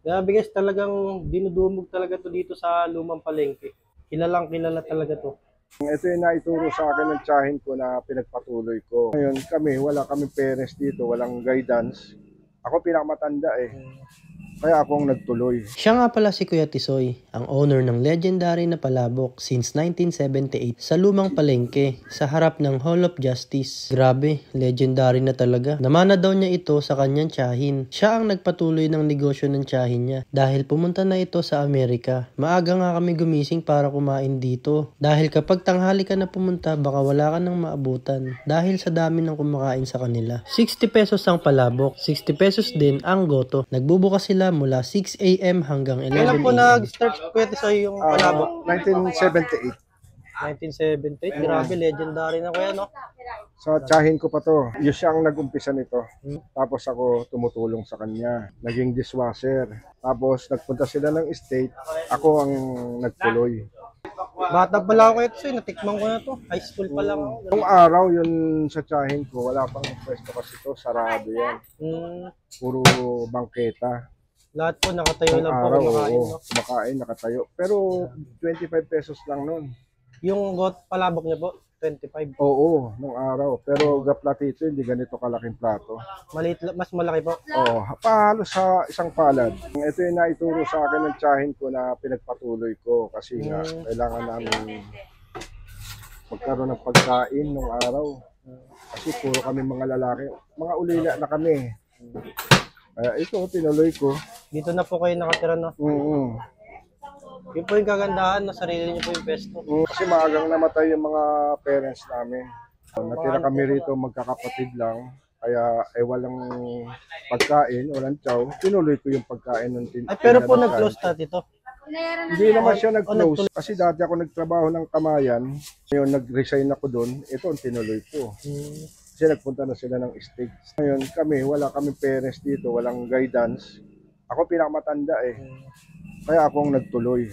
Grabe guys, talagang dinudumog talaga to dito sa lumang palengke. Kilalang kilala talaga to. Ito yung naituro sa akin ng tiyahin ko na pinagpatuloy ko. Ngayon kami, wala kaming parents dito, walang guidance. Ako pinakamatanda eh. Kaya ako ang nagtuloy. Siya nga pala si Kuya Tisoy, ang owner ng legendary na palabok since 1978 sa lumang palengke sa harap ng Hall of Justice. Grabe, legendary na talaga. Namana daw niya ito sa kanyang tiyahin. Siya ang nagpatuloy ng negosyo ng tiyahin niya dahil pumunta na ito sa Amerika. Maaga nga kami gumising para kumain dito. Dahil kapag tanghali ka na pumunta, baka wala ka nang maabutan dahil sa dami ng kumakain sa kanila. 60 pesos ang palabok, 60 pesos din ang goto. Nagbubukas sila mula 6 AM hanggang 11 Kailan po AM. nag-start Kuya Tisoy yung palabok? 1978. 1978. Grabe, legendary na kuya, no? Sa tiyahin ko pa to. Yun siya ang nag-umpisa nito. Tapos ako tumutulong sa kanya. Naging dishwasher. Tapos nagpunta sila ng estate. Ako ang nagtuloy. Bata pa lang ako Kuya Tisoy, natikman ko na to. High school pa lang ako. Nung araw yun sa tiyahin ko, wala pang pwesto kasi to. Sarado yan. Puro bangketa. Lahat po nakatayo Nung lang po araw, kumakain, oo, no? kumakain, nakatayo. Pero 25 pesos lang nun. Yung palabok niya po, 25. Oo, nung araw. Pero gaplatito, hindi ganito kalaking plato. Maliit, mas malaki po. Oo, pahalo sa isang palad. Ito yung naituro sa akin ng tiyahin ko na pinagpatuloy ko kasi nga kailangan namin magkaroon ng pagkain nung araw. Kasi puro kami mga lalaki. Mga ulila na kami. Kaya ito, tinuloy ko. Dito na po kayo nakatira, no? Yun po yung kagandahan, no? Sarili niyo po yung pesto. Kasi maagang namatay yung mga parents namin. Natira kami rito magkakapatid lang. Kaya walang pagkain, walang chow. Tinuloy ko yung pagkain ng Ay, pero po nag-close na dito. Hindi naman siya nag-close. Kasi dati ako nagtrabaho ng Kamayan. Ngayon nag-resign ako doon. Ito ang tinuloy ko. Kasi nagpunta na sila ng estate. Ngayon kami, wala kaming parents dito, walang guidance. Ako pinakamatanda eh. Kaya ako ang nagtuloy.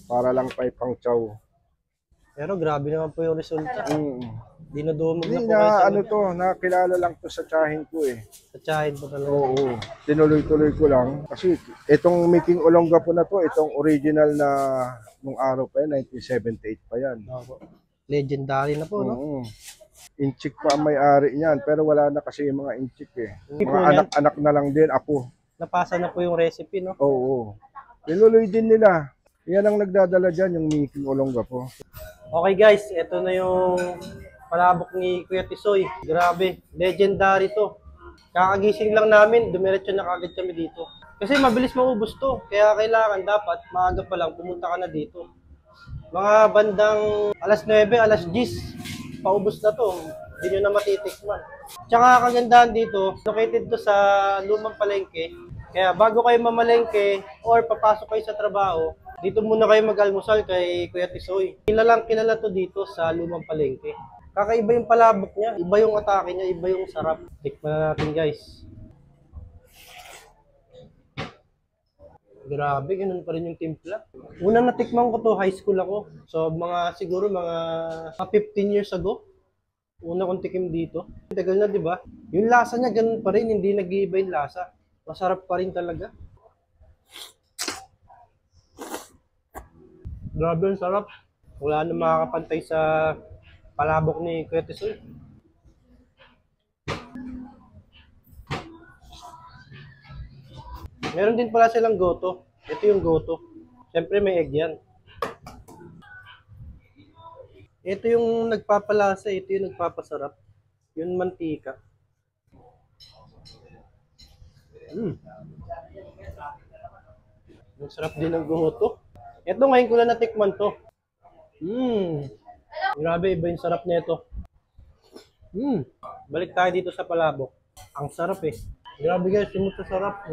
Para lang pa pang chow. Pero grabe naman po yung resulta. Dinudumog na Hindi po kayo na sa, ano to, nakilala lang to sa tiyahin ko eh. sa tiyahin po talaga. Oo, tinuloy-tuloy ko lang. Kasi itong Making Olonga po na to, itong original na nung araw pa yan, 1978 pa yan. Opo. Legendary na po, no? Oo. Inchik pa ang may-ari niyan, pero wala na kasi yung mga inchik eh. Hindi po Mga yan. anak-anak na lang din, apo. Napasa na po yung recipe, no? Oo. Tinuloy din nila. Yan ang nagdadala dyan, yung Making Olonga po. Okay guys, ito na yung palabok ni Kuya Tisoy. Grabe, legendary to. Kakagising lang namin, dumiretso na kagad kami dito. Kasi mabilis maubos to, kaya kailangan dapat maaga pa lang pumunta ka na dito. Mga bandang alas 9, alas 10, paubos na to. Hindi nyo na matitikman. Tsaka kagandahan dito, located to sa lumang palengke. Kaya bago kayo mamalengke or papasok kayo sa trabaho, dito muna kayo mag-almusal kay Kuya Tisoy. Kilalang kilala to dito sa lumang palengke. Kakaiba yung palabok niya, iba yung atake niya, iba yung sarap. Tikman na natin guys. Grabe, ganun pa rin yung timpla. Unang natikman ko to, high school ako. So siguro mga 15 years ago. Una kong tikim dito. Tagal na, di ba? Yung lasa niya ganun pa rin, hindi nag-iiba yung lasa. Masarap pa rin talaga. Grabe, ang sarap. Wala na makakapantay sa palabok ni Kuya Tisoy. Meron din pala silang goto. Ito yung goto. Siyempre may egg yan. Ito yung nagpapalasa, ito yung nagpapasarap. Yung mantika. Ang sarap din ng goto. Ito ngayon ko lang natikman to. Grabe, iba yung sarap nito. Balik tayo dito sa palabok. Ang sarap eh. Grabe guys, yung sarap.